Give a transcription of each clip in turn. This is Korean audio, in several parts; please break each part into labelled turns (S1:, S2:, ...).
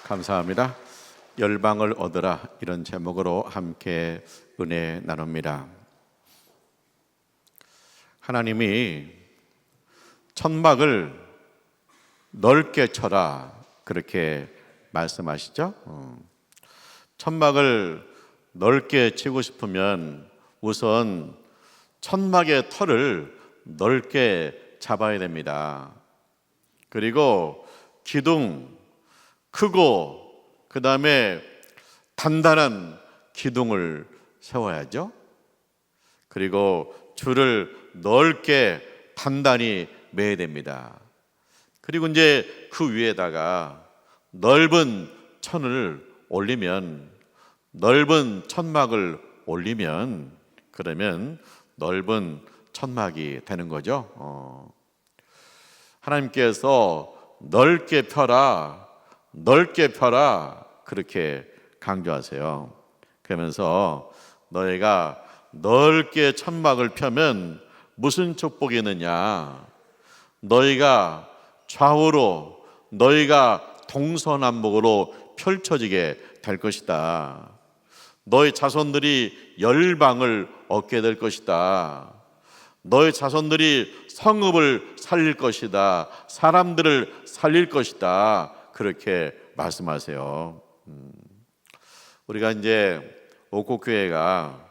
S1: 감사합니다. 열방을 얻으라, 이런 제목으로 함께 은혜 나눕니다. 하나님이 천막을 넓게 쳐라, 그렇게 말씀하시죠. 천막을 넓게 치고 싶으면 우선 천막의 털을 넓게 잡아야 됩니다. 그리고 기둥, 크고 그 다음에 단단한 기둥을 세워야죠. 그리고 줄을 넓게 단단히 매야 됩니다. 그리고 이제 그 위에다가 넓은 천을 올리면, 넓은 천막을 올리면, 그러면 넓은 천막이 되는 거죠. 하나님께서 넓게 펴라, 넓게 펴라, 그렇게 강조하세요. 그러면서 너희가 넓게 천막을 펴면 무슨 축복이 있느냐? 너희가 좌우로, 너희가 동서남북으로 펼쳐지게 될 것이다. 너희 자손들이 열방을 얻게 될 것이다. 너희 자손들이 성읍을 살릴 것이다. 사람들을 살릴 것이다. 그렇게 말씀하세요. 우리가 이제 옥곡교회가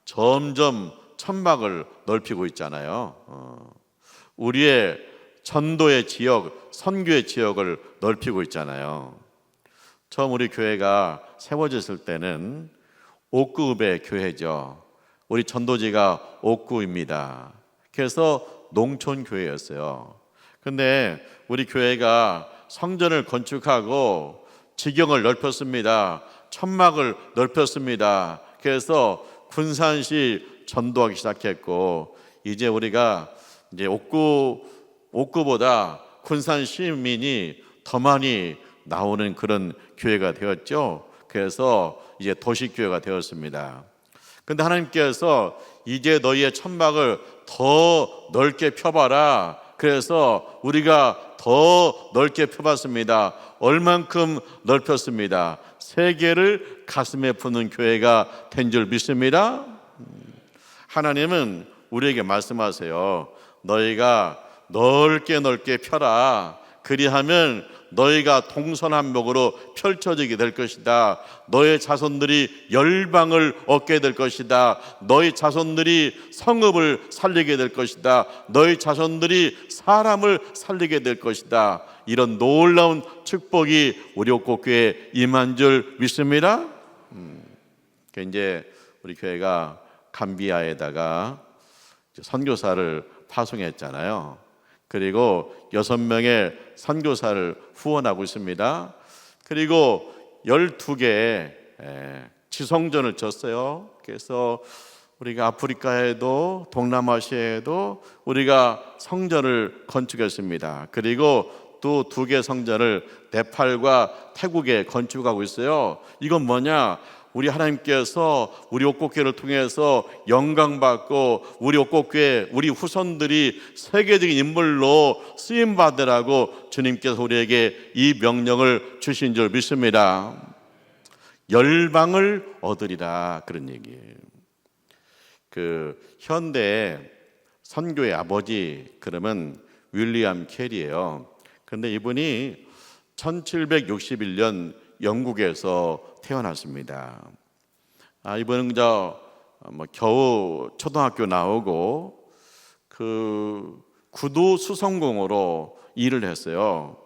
S1: 점점 천막을 넓히고 있잖아요. 우리의 전도의 지역, 선교의 지역을 넓히고 있잖아요. 처음 우리 교회가 세워졌을 때는 옥구읍의 교회죠. 우리 전도지가 옥구입니다. 그래서 농촌교회였어요. 근데 우리 교회가 성전을 건축하고 지경을 넓혔습니다. 천막을 넓혔습니다. 그래서 군산시 전도하기 시작했고, 이제 우리가 이제 옥구보다 군산 시민이 더 많이 나오는 그런 교회가 되었죠. 그래서 이제 도시교회가 되었습니다. 근데 하나님께서 이제 너희의 천막을 더 넓게 펴봐라. 그래서 우리가 더 넓게 펴봤습니다. 얼만큼 넓혔습니다. 세계를 가슴에 품는 교회가 된 줄 믿습니다. 하나님은 우리에게 말씀하세요. 너희가 넓게 넓게 펴라. 그리하면 너희가 동서남북으로 펼쳐지게 될 것이다. 너희 자손들이 열방을 얻게 될 것이다. 너희 자손들이 성읍을 살리게 될 것이다. 너희 자손들이 사람을 살리게 될 것이다. 이런 놀라운 축복이 우리 옥곡교회에 임한 줄 믿습니다. 이제 우리 교회가 감비아에다가 선교사를 파송했잖아요. 그리고 6명의 선교사를 후원하고 있습니다. 그리고 12개의 지성전을 졌어요. 그래서 우리가 아프리카에도 동남아시아에도 우리가 성전을 건축했습니다. 그리고 또 2개 성전을 네팔과 태국에 건축하고 있어요. 이건 뭐냐? 우리 하나님께서 우리 옥곡교회를 통해서 영광받고 우리 옥곡교회, 우리 후손들이 세계적인 인물로 쓰임받으라고 주님께서 우리에게 이 명령을 주신 줄 믿습니다. 열방을 얻으리라, 그런 얘기예요. 현대 선교의 아버지, 그러면 윌리엄 캐리예요. 그런데 이분이 1761년 영국에서 태어났습니다. 이분은 겨우 초등학교 나오고 구도 수성공으로 일을 했어요.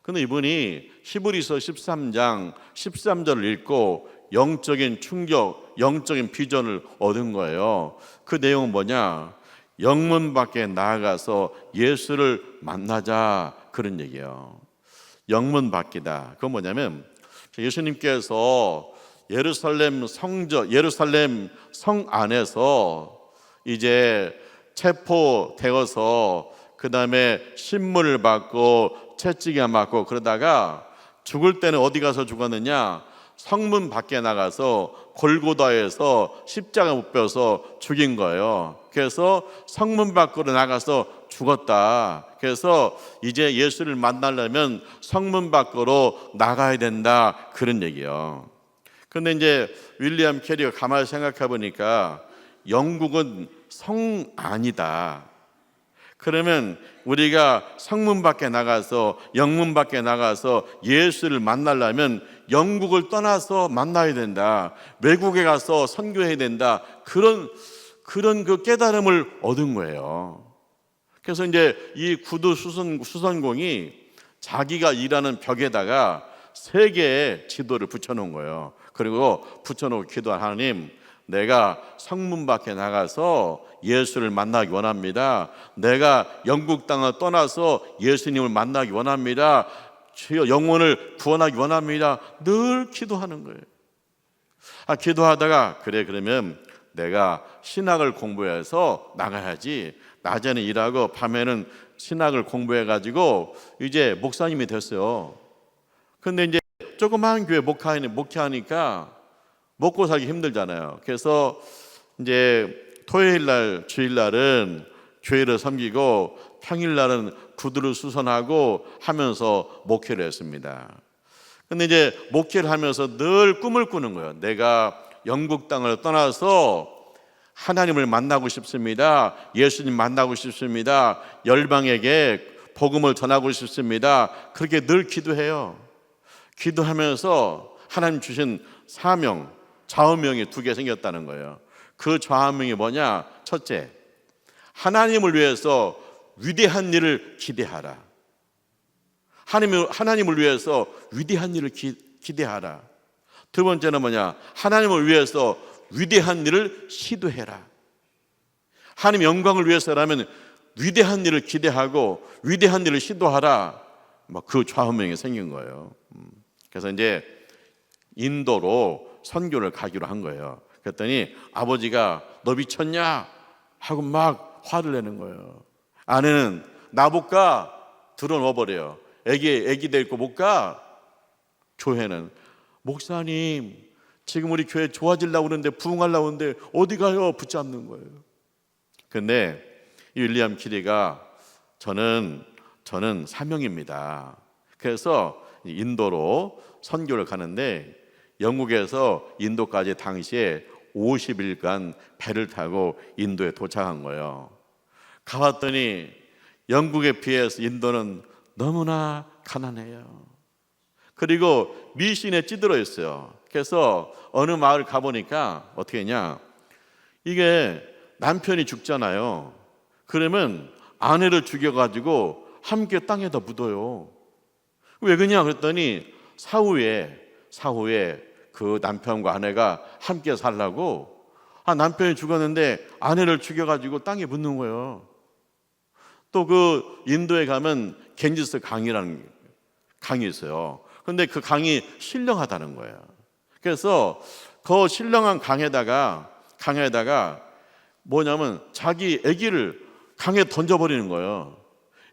S1: 근데 이분이 히브리서 13장 13절을 읽고 영적인 충격, 영적인 비전을 얻은 거예요. 그 내용은 뭐냐? 영문 밖에 나아가서 예수를 만나자, 그런 얘기예요. 영문 밖이다. 그건 뭐냐면 예수님께서 예루살렘 성 안에서 이제 체포되어서 그 다음에 신문을 받고 채찍에 맞고 그러다가 죽을 때는 어디 가서 죽었느냐? 성문 밖에 나가서 골고다에서 십자가 못 펴서 죽인 거예요. 그래서 성문 밖으로 나가서 죽었다. 그래서 이제 예수를 만나려면 성문 밖으로 나가야 된다, 그런 얘기예요. 근데 이제 윌리엄 캐리가 가만히 생각해 보니까 영국은 성 안이다. 그러면 우리가 성문 밖에 나가서, 영문 밖에 나가서 예수를 만나려면 영국을 떠나서 만나야 된다. 외국에 가서 선교해야 된다. 그런 그 깨달음을 얻은 거예요. 그래서 이제 이 구두 수선공이 자기가 일하는 벽에다가 3개의 지도를 붙여놓은 거예요. 그리고 붙여놓고 기도한, 하나님, 내가 성문 밖에 나가서 예수를 만나기 원합니다. 내가 영국 땅을 떠나서 예수님을 만나기 원합니다. 주여 영혼을 구원하기 원합니다. 늘 기도하는 거예요. 기도하다가 그래, 그러면 내가 신학을 공부해서 나가야지. 낮에는 일하고 밤에는 신학을 공부해가지고 이제 목사님이 됐어요. 근데 이제 조그마한 교회 목회하니까 먹고 살기 힘들잖아요. 그래서 이제 토요일 날, 주일 날은 교회를 섬기고 평일 날은 구두를 수선하고 하면서 목회를 했습니다. 근데 이제 목회를 하면서 늘 꿈을 꾸는 거예요. 내가 영국 땅을 떠나서 하나님을 만나고 싶습니다. 예수님 만나고 싶습니다. 열방에게 복음을 전하고 싶습니다. 그렇게 늘 기도해요. 기도하면서 하나님 주신 사명, 좌우명이 2개 생겼다는 거예요. 그 좌우명이 뭐냐? 첫째, 하나님을 위해서 위대한 일을 기대하라. 하나님을 위해서 위대한 일을 기대하라. 두 번째는 뭐냐? 하나님을 위해서 위대한 일을 시도해라. 하나님 영광을 위해서라면 위대한 일을 기대하고 위대한 일을 시도하라. 그 좌우명이 생긴 거예요. 그래서 이제 인도로 선교를 가기로 한 거예요. 그랬더니 아버지가 너 미쳤냐? 하고 막 화를 내는 거예요. 아내는 나 못 가. 들어놓아 버려요. 애기 데리고 못 가. 교회는 목사님 지금 우리 교회 좋아지려고 그러는데, 부흥하려고 그러는데 어디 가요? 붙잡는 거예요. 근데 이 윌리엄 캐리가 저는 사명입니다. 그래서 인도로 선교를 가는데 영국에서 인도까지 당시에 50일간 배를 타고 인도에 도착한 거예요. 가봤더니 영국에 비해서 인도는 너무나 가난해요. 그리고 미신에 찌들어 있어요. 그래서 어느 마을 가보니까 어떻게 했냐, 이게 남편이 죽잖아요. 그러면 아내를 죽여가지고 함께 땅에다 묻어요. 왜 그러냐 그랬더니 사후에 그 남편과 아내가 함께 살라고, 남편이 죽었는데 아내를 죽여가지고 땅에 묻는 거예요. 또 그 인도에 가면 겐지스 강이라는 강이 있어요. 근데 그 강이 신령하다는 거예요. 그래서 그 신령한 강에다가 뭐냐면 자기 아기를 강에 던져버리는 거예요.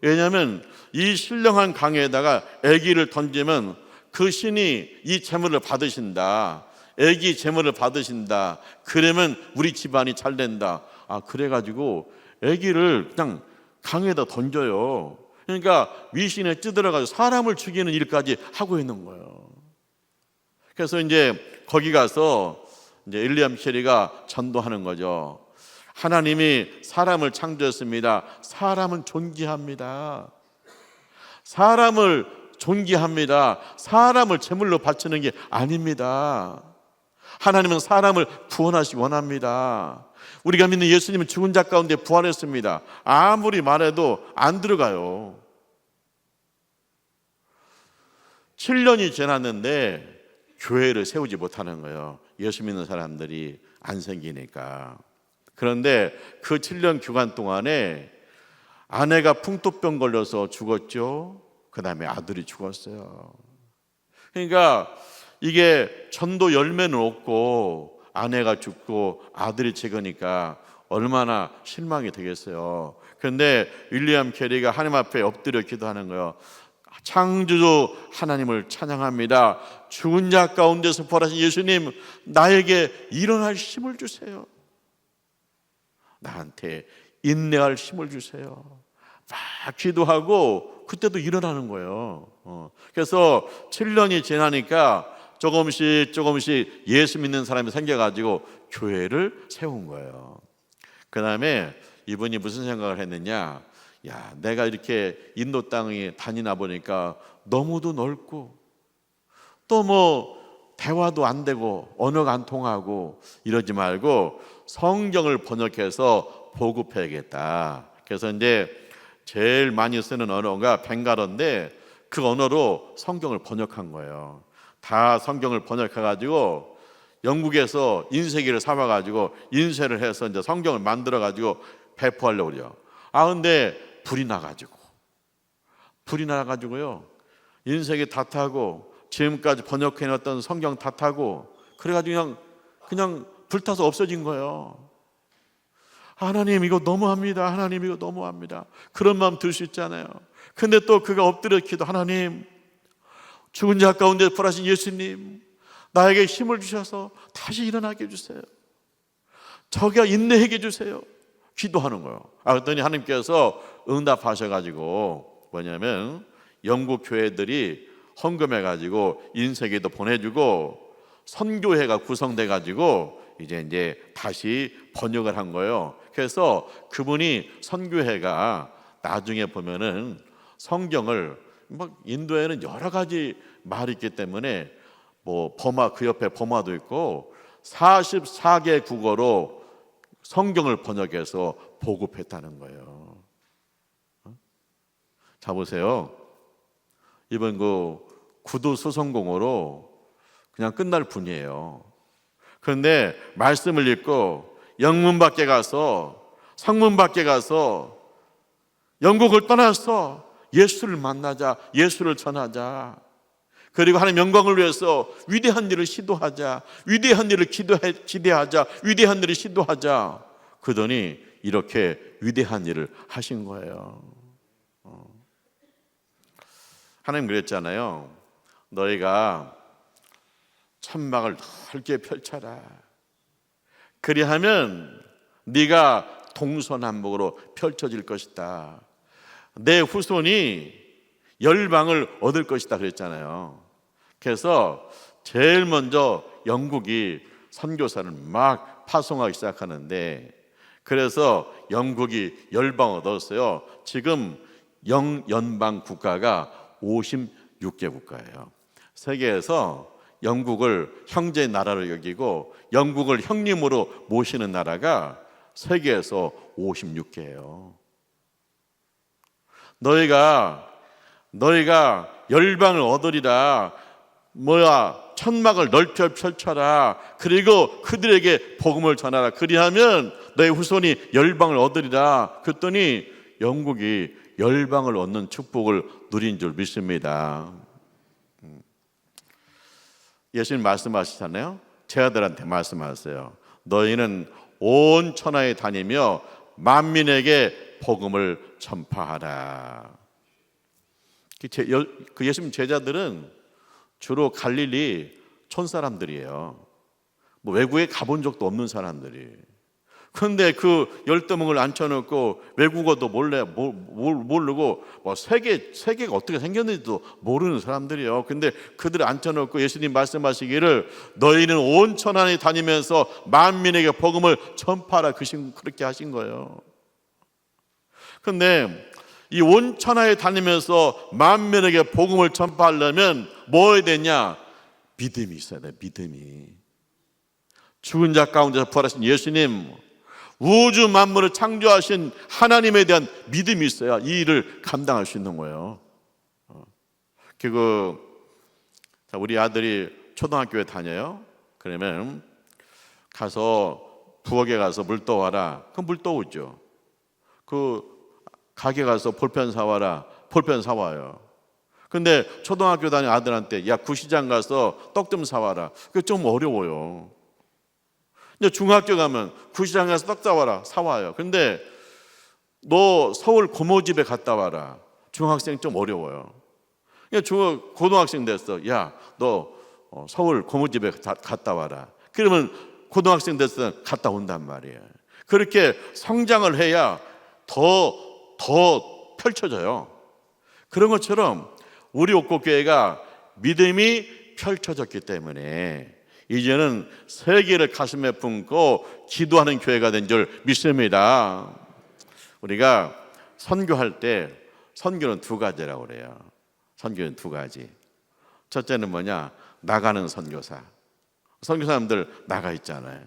S1: 왜냐하면 이 신령한 강에다가 아기를 던지면 그 신이 이 재물을 받으신다. 아기 재물을 받으신다. 그러면 우리 집안이 잘 된다. 그래가지고 아기를 그냥 강에다 던져요. 그러니까 위신에 찌들어가지고 사람을 죽이는 일까지 하고 있는 거예요. 그래서 이제 거기 가서 이제 윌리엄 캐리가 전도하는 거죠. 하나님이 사람을 창조했습니다. 사람은 존귀합니다. 사람을 존귀합니다. 사람을 제물로 바치는 게 아닙니다. 하나님은 사람을 구원하시기 원합니다. 우리가 믿는 예수님은 죽은 자 가운데 부활했습니다. 아무리 말해도 안 들어가요. 7년이 지났는데 교회를 세우지 못하는 거예요. 예수 믿는 사람들이 안 생기니까. 그런데 그 7년 기간 동안에 아내가 풍토병 걸려서 죽었죠. 그 다음에 아들이 죽었어요. 그러니까 이게 전도 열매는 없고 아내가 죽고 아들이 죽으니까 얼마나 실망이 되겠어요. 그런데 윌리엄 캐리가 하나님 앞에 엎드려 기도하는 거예요. 창조주 하나님을 찬양합니다. 죽은 자 가운데서 부활하신 예수님, 나에게 일어날 힘을 주세요. 나한테 인내할 힘을 주세요. 막 기도하고 그때도 일어나는 거예요. 그래서 7년이 지나니까 조금씩 예수 믿는 사람이 생겨가지고 교회를 세운 거예요. 그 다음에 이분이 무슨 생각을 했느냐, 야, 내가 이렇게 인도 땅에 다니나 보니까 너무도 넓고 또 뭐 대화도 안 되고 언어가 안 통하고 이러지 말고 성경을 번역해서 보급해야겠다. 그래서 이제 제일 많이 쓰는 언어가 벵갈어인데 그 언어로 성경을 번역한 거예요. 다 성경을 번역해가지고 영국에서 인쇄기를 사와가지고 인쇄를 해서 이제 성경을 만들어가지고 배포하려고 그래요. 근데 불이 나가지고요. 인쇄기 다 타고 지금까지 번역해놨던 성경 다 타고 그래가지고 그냥 불타서 없어진 거예요. 하나님 이거 너무합니다. 하나님 이거 너무합니다. 그런 마음 들 수 있잖아요. 근데 또 그가 엎드려 기도, 하나님 죽은 자 가운데 부활하신 예수님, 나에게 힘을 주셔서 다시 일어나게 해주세요. 저기가 인내하게 해주세요. 기도하는 거예요. 그랬더니 하나님께서 응답하셔가지고 뭐냐면 영국 교회들이 헌금해가지고 인쇄기도 보내주고 선교회가 구성돼가지고 이제 다시 번역을 한 거예요. 그래서 그분이 선교회가 나중에 보면은 성경을 막 인도에는 여러 가지 말이 있기 때문에 뭐 버마, 그 옆에 버마도 있고 44개 국어로 성경을 번역해서 보급했다는 거예요. 자 보세요. 이번 그 구두 수성공으로 그냥 끝날 뿐이에요. 그런데 말씀을 읽고 영문 밖에 가서 성문 밖에 가서 영국을 떠나서 예수를 만나자, 예수를 전하자. 그리고 하나님 영광을 위해서 위대한 일을 시도하자, 위대한 일을 기대하자, 위대한 일을 시도하자. 그러더니 이렇게 위대한 일을 하신 거예요. 하나님 그랬잖아요. 너희가 천막을 넓게 펼쳐라. 그리하면 네가 동서남북으로 펼쳐질 것이다. 내 후손이 열방을 얻을 것이다 그랬잖아요. 그래서 제일 먼저 영국이 선교사를 막 파송하기 시작하는데, 그래서 영국이 열방을 얻었어요. 지금 영연방 국가가 56개 국가예요. 세계에서 영국을 형제 나라로 여기고 영국을 형님으로 모시는 나라가 세계에서 56개예요. 너희가 열방을 얻으리라, 천막을 넓혀 펼쳐라. 그리고 그들에게 복음을 전하라. 그리하면 너희 후손이 열방을 얻으리라. 그랬더니 영국이 열방을 얻는 축복을 누린 줄 믿습니다. 예수님 말씀하시잖아요. 제 아들한테 말씀하세요. 너희는 온 천하에 다니며 만민에게 복음을 전파하라. 그 예수님 제자들은 주로 갈릴리 촌사람들이에요. 뭐 외국에 가본 적도 없는 사람들이. 그런데 그 열두멍을 앉혀놓고 외국어도 모르고 뭐 세계가 어떻게 생겼는지도 모르는 사람들이에요. 근데 그들을 앉혀놓고 예수님 말씀하시기를 너희는 온 천하에 다니면서 만민에게 복음을 전파하라, 그렇게 하신 거예요. 그런데 이 온 천하에 다니면서 만민에게 복음을 전파하려면 뭐 해야 되냐? 믿음이 있어야 돼. 믿음이. 죽은 자 가운데서 부활하신 예수님, 우주 만물을 창조하신 하나님에 대한 믿음이 있어야 이 일을 감당할 수 있는 거예요. 우리 아들이 초등학교에 다녀요. 그러면 가서 부엌에 가서 물 떠와라. 그럼 물 떠오죠. 그 가게 가서 볼펜 사와라. 볼펜 사와요. 근데 초등학교 다니는 아들한테 야, 구시장 가서 떡 좀 사와라. 그게 좀 어려워요. 근데 중학교 가면 구시장 가서 떡 사와라. 사와요. 근데 너 서울 고모집에 갔다 와라. 중학생 좀 어려워요. 고등학생 됐어. 야, 너 서울 고모집에 갔다 와라. 그러면 고등학생 됐을 때 갔다 온단 말이에요. 그렇게 성장을 해야 더 펼쳐져요. 그런 것처럼 우리 옥곡교회가 믿음이 펼쳐졌기 때문에 이제는 세계를 가슴에 품고 기도하는 교회가 된 줄 믿습니다. 우리가 선교할 때 선교는 두 가지라고 그래요. 선교는 두 가지. 첫째는 뭐냐? 나가는 선교사. 선교사님들 나가 있잖아요.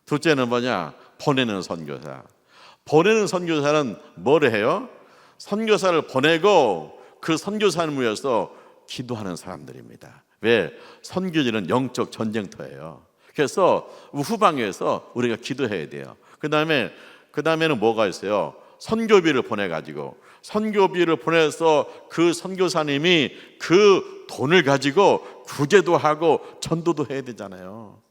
S1: 둘째는 뭐냐? 보내는 선교사. 보내는 선교사는 뭐를 해요? 선교사를 보내고 그 선교사를 위해서 기도하는 사람들입니다. 왜? 선교지는 영적 전쟁터예요. 그래서 후방에서 우리가 기도해야 돼요. 그 다음에는 뭐가 있어요? 선교비를 보내가지고, 선교비를 보내서 그 선교사님이 그 돈을 가지고 구제도 하고 전도도 해야 되잖아요.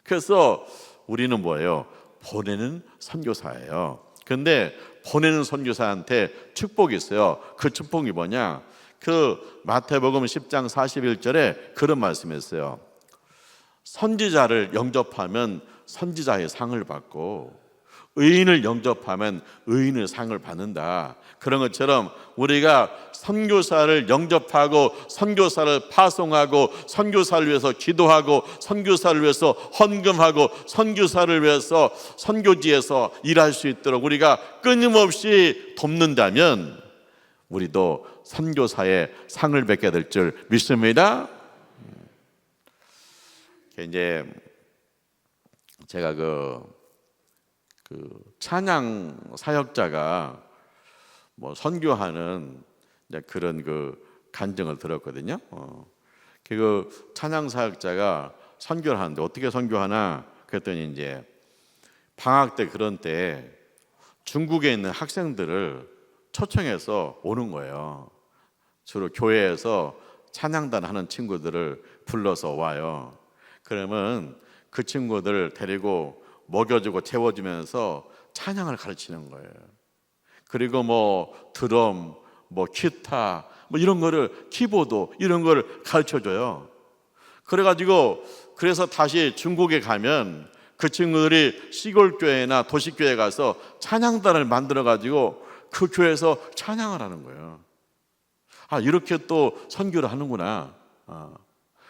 S1: 그래서 우리는 뭐예요? 보내는 선교사예요. 그런데 보내는 선교사한테 축복이 있어요. 그 축복이 뭐냐? 그 마태복음 10장 41절에 그런 말씀이 있어요. 선지자를 영접하면 선지자의 상을 받고 의인을 영접하면 의인의 상을 받는다. 그런 것처럼 우리가 선교사를 영접하고 선교사를 파송하고 선교사를 위해서 기도하고 선교사를 위해서 헌금하고 선교사를 위해서 선교지에서 일할 수 있도록 우리가 끊임없이 돕는다면 우리도 선교사의 상을 받게 될 줄 믿습니다. 이제 제가 그 찬양 사역자가 뭐 선교하는 그런 그 간증을 들었거든요. 그 찬양 사역자가 선교를 하는데 어떻게 선교하나 그랬더니 이제 방학 때 그런 때 중국에 있는 학생들을 초청해서 오는 거예요. 주로 교회에서 찬양단 하는 친구들을 불러서 와요. 그러면 그 친구들 데리고 먹여주고 재워주면서 찬양을 가르치는 거예요. 그리고 뭐 드럼, 뭐 기타, 뭐 이런 거를 키보드 이런 거를 가르쳐줘요. 그래서 다시 중국에 가면 그 친구들이 시골 교회나 도시 교회 가서 찬양단을 만들어 가지고 그 교회에서 찬양을 하는 거예요. 아, 이렇게 또 선교를 하는구나.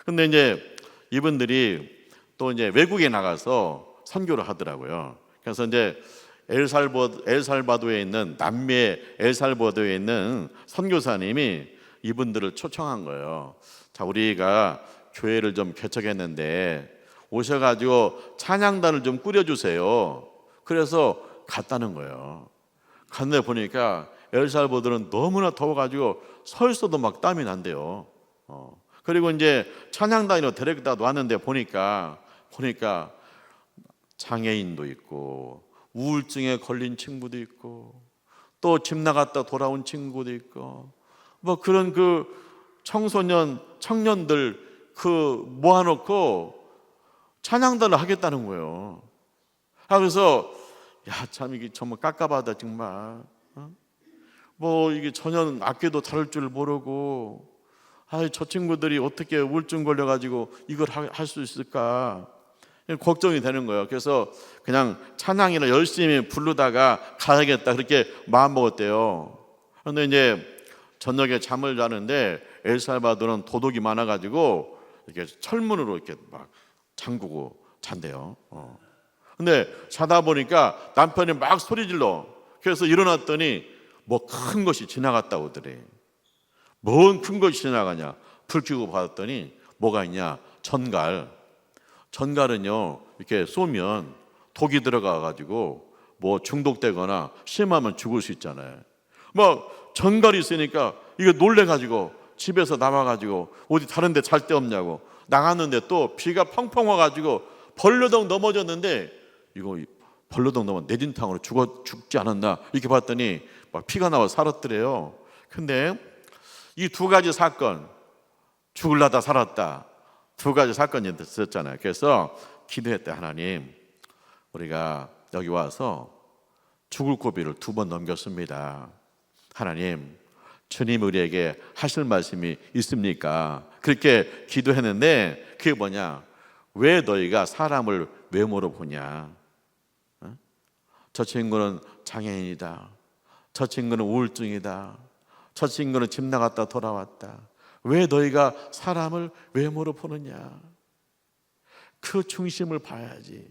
S1: 근데 이제 이분들이 또 이제 외국에 나가서 선교를 하더라고요. 그래서 이제 엘살바도에 있는 남미 엘살바도에 있는 선교사님이 이분들을 초청한 거예요. 자, 우리가 교회를 좀 개척했는데 오셔가지고 찬양단을 좀 꾸려주세요. 그래서 갔다는 거예요. 갔는데 보니까 엘살바도는 너무나 더워가지고 서 있어도 막 땀이 난대요. 그리고 이제 찬양단으로 데려다 놨는데 보니까 장애인도 있고 우울증에 걸린 친구도 있고 또 집 나갔다 돌아온 친구도 있고 뭐 그런 그 청년들 모아놓고 찬양단을 하겠다는 거예요. 그래서 참 이게 정말 깝깝하다 정말. 뭐 이게 전혀 악기도 다룰 줄 모르고 저 친구들이 어떻게 우울증 걸려가지고 이걸 할 수 있을까 걱정이 되는 거예요. 그래서 그냥 찬양이나 열심히 부르다가 가야겠다 그렇게 마음먹었대요. 그런데 이제 저녁에 잠을 자는데 엘살바도는 도둑이 많아가지고 이렇게 철문으로 이렇게 막 잠그고 잔대요. 근데 자다 보니까 남편이 막 소리 질러. 그래서 일어났더니 뭐 큰 것이 지나갔다고 하더래. 뭔 큰 것이 지나가냐? 불 켜고 봤더니 뭐가 있냐? 전갈은요 이렇게 쏘면 독이 들어가가지고 뭐 중독되거나 심하면 죽을 수 있잖아요. 막 전갈이 있으니까 이거 놀래가지고 집에서 나와가지고 어디 다른데 잘 데 없냐고 나갔는데 또 비가 펑펑 와가지고 벌러덩 넘어졌는데 이거 벌러덩 넘어 내진탕으로 죽지 않았나 이렇게 봤더니 막 피가 나와 살았더래요. 근데 이 두 가지 사건 죽을라다 살았다 두 가지 사건이 있었잖아요. 그래서 기도했대. 하나님 우리가 여기 와서 죽을 고비를 2번 넘겼습니다. 하나님 주님 우리에게 하실 말씀이 있습니까? 그렇게 기도했는데 그게 뭐냐? 왜 너희가 사람을 외모로 보냐? 저 친구는 장애인이다. 저 친구는 우울증이다. 저 친구는 집 나갔다 돌아왔다. 왜 너희가 사람을 외모로 보느냐? 그 중심을 봐야지.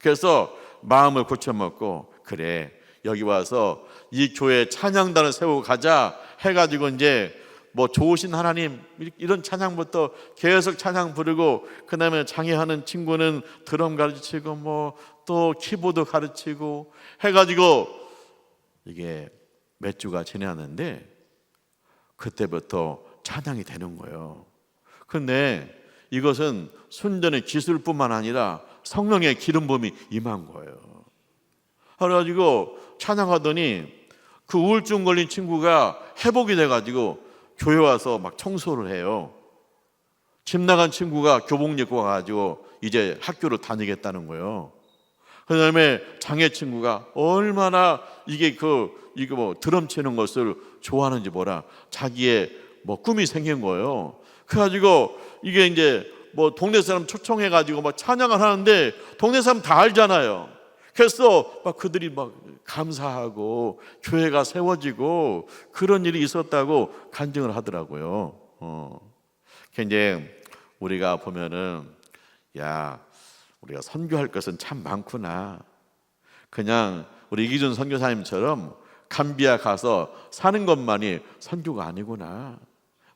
S1: 그래서 마음을 고쳐먹고, 그래, 여기 와서 이 교회 찬양단을 세우고 가자 해가지고 이제 뭐 좋으신 하나님 이런 찬양부터 계속 찬양 부르고, 그 다음에 장애하는 친구는 드럼 가르치고 뭐 또 키보드 가르치고 해가지고 이게 몇 주가 지났는데 그때부터 찬양이 되는 거예요. 근데 이것은 순전히 기술뿐만 아니라 성령의 기름 부음이 임한 거예요. 그래가지고 찬양하더니 그 우울증 걸린 친구가 회복이 돼가지고 교회 와서 막 청소를 해요. 집 나간 친구가 교복 입고 와가지고 이제 학교를 다니겠다는 거예요. 그 다음에 장애 친구가 얼마나 이거 뭐 드럼 치는 것을 좋아하는지 뭐라 자기의 뭐 꿈이 생긴 거예요. 그래가지고 이게 이제 뭐 동네 사람 초청해가지고 막 찬양을 하는데 동네 사람 다 알잖아요. 그래서 막 그들이 막 감사하고 교회가 세워지고 그런 일이 있었다고 간증을 하더라고요. 굉장히 우리가 보면은 야, 우리가 선교할 것은 참 많구나. 그냥 우리 이기준 선교사님처럼 감비아 가서 사는 것만이 선교가 아니구나.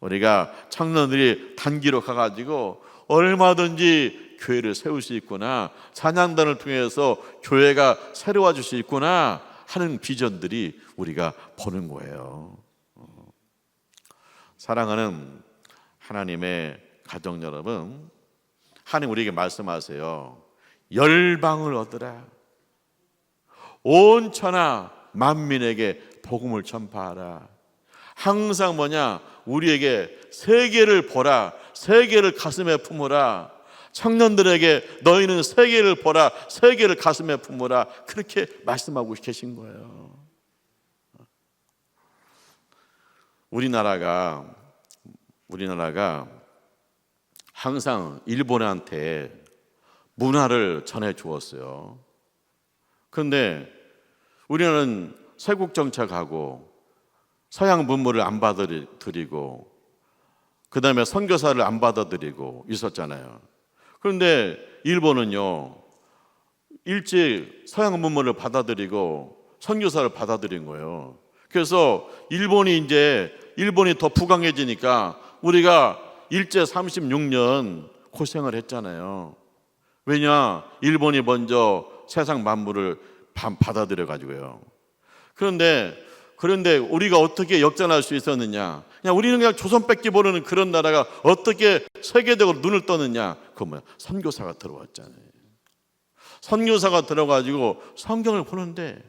S1: 우리가 청년들이 단기로 가가지고 얼마든지 교회를 세울 수 있구나. 찬양단을 통해서 교회가 새로워질 수 있구나 하는 비전들이 우리가 보는 거예요. 사랑하는 하나님의 가정 여러분, 하나님 우리에게 말씀하세요. 열방을 얻으라. 온 천하 만민에게 복음을 전파하라. 항상 뭐냐? 우리에게 세계를 보라. 세계를 가슴에 품으라. 청년들에게 너희는 세계를 보라. 세계를 가슴에 품으라. 그렇게 말씀하고 계신 거예요. 우리나라가 항상 일본한테 문화를 전해 주었어요. 그런데 우리는 세국 정책하고 서양 문물을 안 받아들이고 그 다음에 선교사를 안 받아들이고 있었잖아요. 그런데 일본은요, 일찍 서양 문물을 받아들이고 선교사를 받아들인 거예요. 그래서 일본이 더 부강해지니까 우리가 일제 36년 고생을 했잖아요. 왜냐? 일본이 먼저 세상 만물을 받아들여 가지고요. 그런데 우리가 어떻게 역전할 수 있었느냐? 우리는 그냥 조선 뺏기 모르는 그런 나라가 어떻게 세계적으로 눈을 떴느냐? 그건 뭐야? 선교사가 들어왔잖아요. 선교사가 들어가지고 성경을 보는데,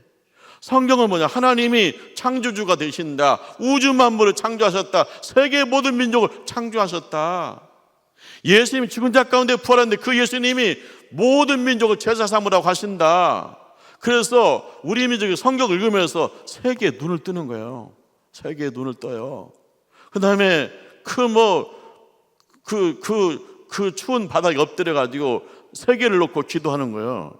S1: 성경은 뭐냐? 하나님이 창조주가 되신다. 우주 만물을 창조하셨다. 세계 모든 민족을 창조하셨다. 예수님이 죽은 자 가운데 부활했는데 그 예수님이 모든 민족을 제사 삼으라고 하신다. 그래서 우리 민족이 성경을 읽으면서 세계에 눈을 뜨는 거예요. 세계에 눈을 떠요. 그 다음에 그 추운 바닥에 엎드려가지고 세계를 놓고 기도하는 거예요.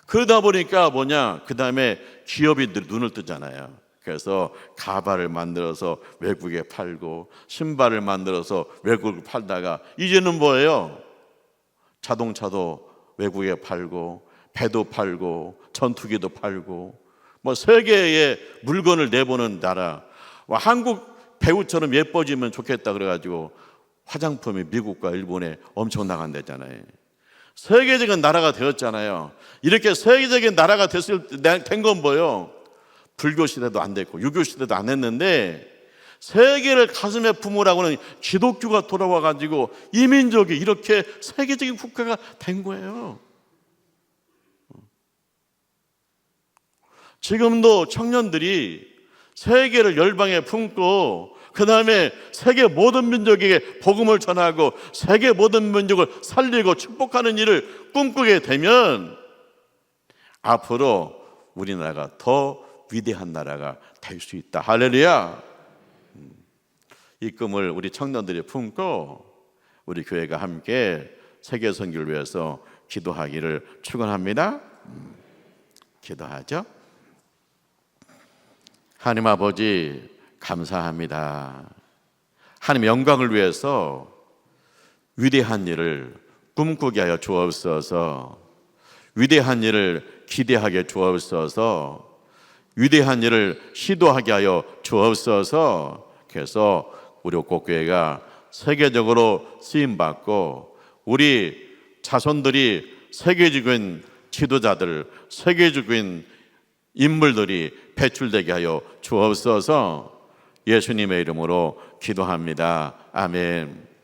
S1: 그러다 보니까 뭐냐? 그 다음에 기업인들이 눈을 뜨잖아요. 그래서 가발을 만들어서 외국에 팔고 신발을 만들어서 외국에 팔다가 이제는 뭐예요? 자동차도 외국에 팔고 배도 팔고 전투기도 팔고 뭐 세계에 물건을 내보는 나라. 한국 배우처럼 예뻐지면 좋겠다 그래가지고 화장품이 미국과 일본에 엄청 나간다잖아요. 세계적인 나라가 되었잖아요. 이렇게 세계적인 나라가 된 건 뭐예요? 불교 시대도 안 됐고 유교 시대도 안 했는데 세계를 가슴에 품으라고는 기독교가 돌아와가지고 이 민족이 이렇게 세계적인 국가가 된 거예요. 지금도 청년들이 세계를 열방에 품고 그 다음에 세계 모든 민족에게 복음을 전하고 세계 모든 민족을 살리고 축복하는 일을 꿈꾸게 되면 앞으로 우리나라가 더 위대한 나라가 될 수 있다. 할렐루야. 이 꿈을 우리 청년들이 품고 우리 교회가 함께 세계 선교를 위해서 기도하기를 축원합니다. 기도하죠. 하나님 아버지 감사합니다. 하나님 영광을 위해서 위대한 일을 꿈꾸게 하여 주옵소서. 위대한 일을 기대하게 주옵소서. 위대한 일을 시도하게 하여 주옵소서. 그래서 우리 옥곡교회가 세계적으로 쓰임받고 우리 자손들이 세계적인 지도자들, 세계적인 인물들이 배출되게 하여 주옵소서. 예수님의 이름으로 기도합니다. 아멘.